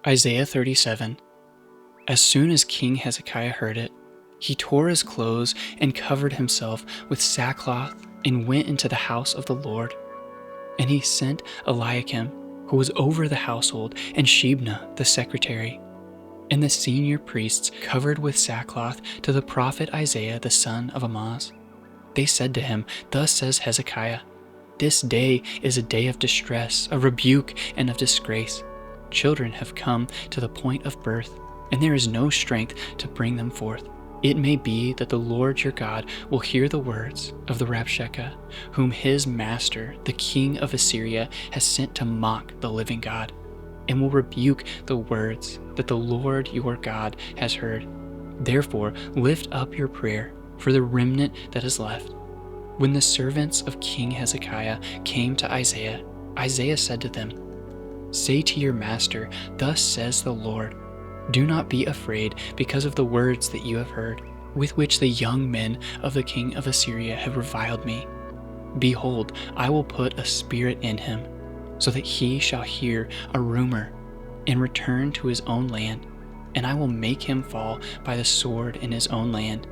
Isaiah 37. As soon as King Hezekiah heard it, he tore his clothes and covered himself with sackcloth and went into the house of the Lord. And he sent Eliakim, who was over the household, and Shebna the secretary, and the senior priests covered with sackcloth to the prophet Isaiah the son of Amoz. They said to him, "Thus says Hezekiah, this day is a day of distress, of rebuke, and of disgrace. Children have come to the point of birth, and there is no strength to bring them forth. It may be that the Lord your God will hear the words of the Rabshakeh, whom his master, the king of Assyria, has sent to mock the living God, and will rebuke the words that the Lord your God has heard. Therefore lift up your prayer for the remnant that is left." When the servants of King Hezekiah came to Isaiah, Isaiah said to them, "Say to your master, thus says the Lord, do not be afraid because of the words that you have heard, with which the young men of the king of Assyria have reviled me. Behold, I will put a spirit in him, so that he shall hear a rumor and return to his own land, and I will make him fall by the sword in his own land."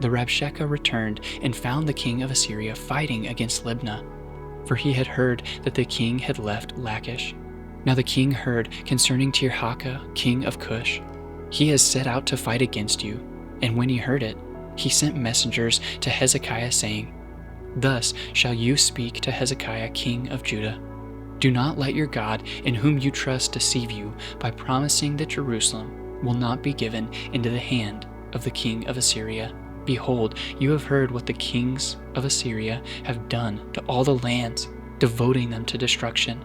The Rabshakeh returned and found the king of Assyria fighting against Libnah, for he had heard that the king had left Lachish. Now the king heard concerning Tirhakah, king of Cush. He has set out to fight against you. And when he heard it, he sent messengers to Hezekiah, saying, "Thus shall you speak to Hezekiah, king of Judah. Do not let your God, in whom you trust, deceive you by promising that Jerusalem will not be given into the hand of the king of Assyria. Behold, you have heard what the kings of Assyria have done to all the lands, devoting them to destruction.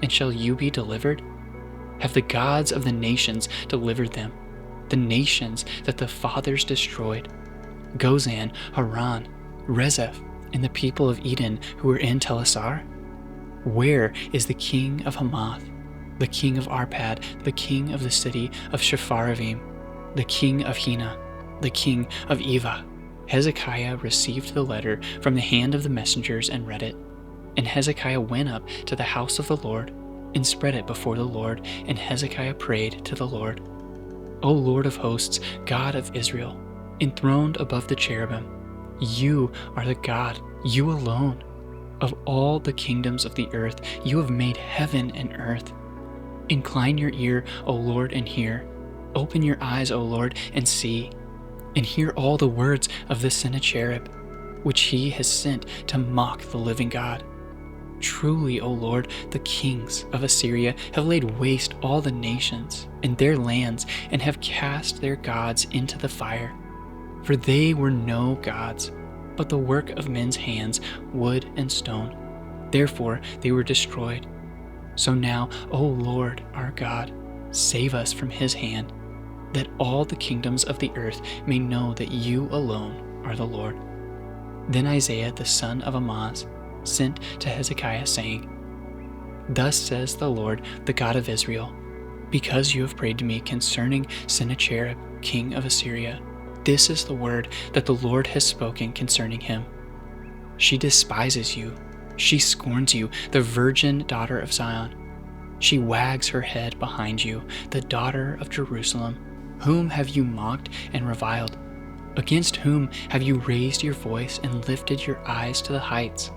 And shall you be delivered? Have the gods of the nations delivered them, the nations that the fathers destroyed? Gozan, Haran, Rezeph, and the people of Eden who were in Telassar? Where is the king of Hamath, the king of Arpad, the king of the city of Shepharavim, the king of Hena, the king of Eva?" Hezekiah received the letter from the hand of the messengers and read it. And Hezekiah went up to the house of the Lord and spread it before the Lord, and Hezekiah prayed to the Lord, "O Lord of hosts, God of Israel, enthroned above the cherubim, you are the God, you alone. Of all the kingdoms of the earth, you have made heaven and earth. Incline your ear, O Lord, and hear. Open your eyes, O Lord, and see. And hear all the words of this Sennacherib, which he has sent to mock the living God. Truly, O Lord, the kings of Assyria have laid waste all the nations and their lands, and have cast their gods into the fire. For they were no gods, but the work of men's hands, wood and stone. Therefore they were destroyed. So now, O Lord our God, save us from his hand, that all the kingdoms of the earth may know that you alone are the Lord." Then Isaiah the son of Amoz sent to Hezekiah, saying, "Thus says the Lord, the God of Israel, because you have prayed to me concerning Sennacherib, king of Assyria, this is the word that the Lord has spoken concerning him. She despises you, she scorns you, the virgin daughter of Zion. She wags her head behind you, the daughter of Jerusalem. Whom have you mocked and reviled? Against whom have you raised your voice and lifted your eyes to the heights?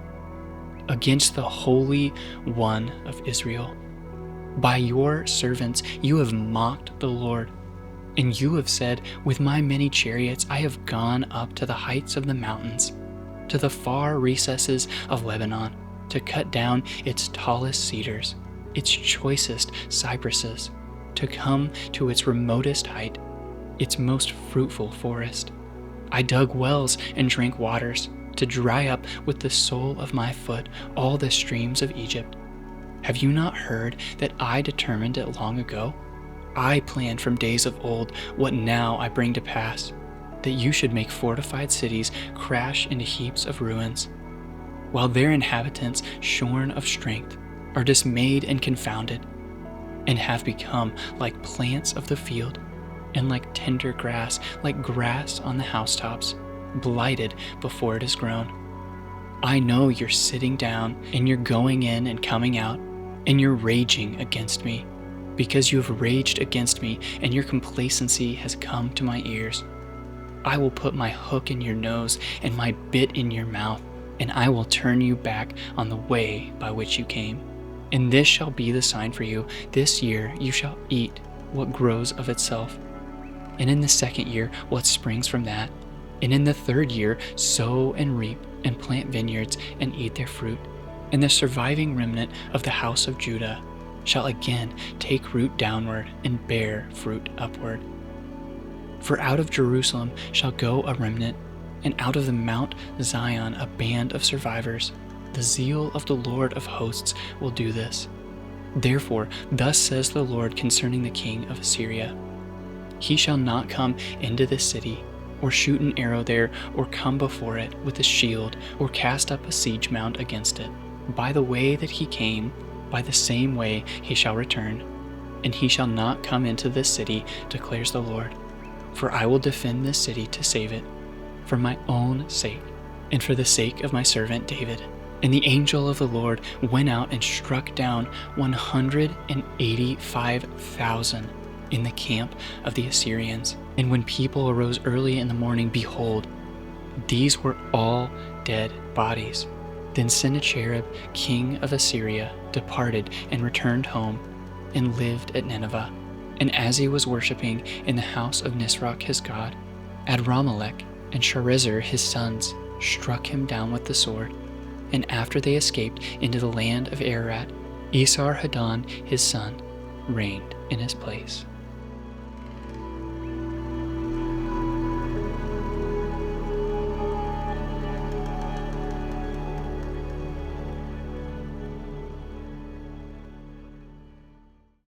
Against the Holy One of Israel. By your servants you have mocked the Lord. And you have said, with my many chariots I have gone up to the heights of the mountains, to the far recesses of Lebanon, to cut down its tallest cedars, its choicest cypresses, to come to its remotest height, its most fruitful forest. I dug wells and drank waters, to dry up with the sole of my foot all the streams of Egypt. Have you not heard that I determined it long ago? I planned from days of old what now I bring to pass, that you should make fortified cities crash into heaps of ruins, while their inhabitants, shorn of strength, are dismayed and confounded, and have become like plants of the field, and like tender grass, like grass on the housetops, blighted before it is grown. I know you're sitting down, and you're going in and coming out, and you're raging against me. because you have raged against me and your complacency has come to my ears. I will put my hook in your nose and my bit in your mouth, and I will turn you back on the way by which you came. And this shall be the sign for you. This year you shall eat what grows of itself, and in the second year what springs from that, and in the third year sow and reap and plant vineyards and eat their fruit. And the surviving remnant of the house of Judah shall again take root downward and bear fruit upward. For out of Jerusalem shall go a remnant, and out of the Mount Zion a band of survivors. The zeal of the Lord of hosts will do this. Therefore, thus says the Lord concerning the king of Assyria: He shall not come into this city, or shoot an arrow there, or come before it with a shield, or cast up a siege mound against it. By the way that he came, by the same way he shall return, and he shall not come into this city, declares the Lord. For I will defend this city to save it, for my own sake, and for the sake of my servant David. And the angel of the Lord went out and struck down 185,000 in the camp of the Assyrians. And when people arose early in the morning, behold, these were all dead bodies. Then Sennacherib, king of Assyria, departed and returned home, and lived at Nineveh. And as he was worshipping in the house of Nisroch his god, Adrammelech and Sharezer his sons struck him down with the sword. And after they escaped into the land of Ararat, Esarhaddon his son reigned in his place.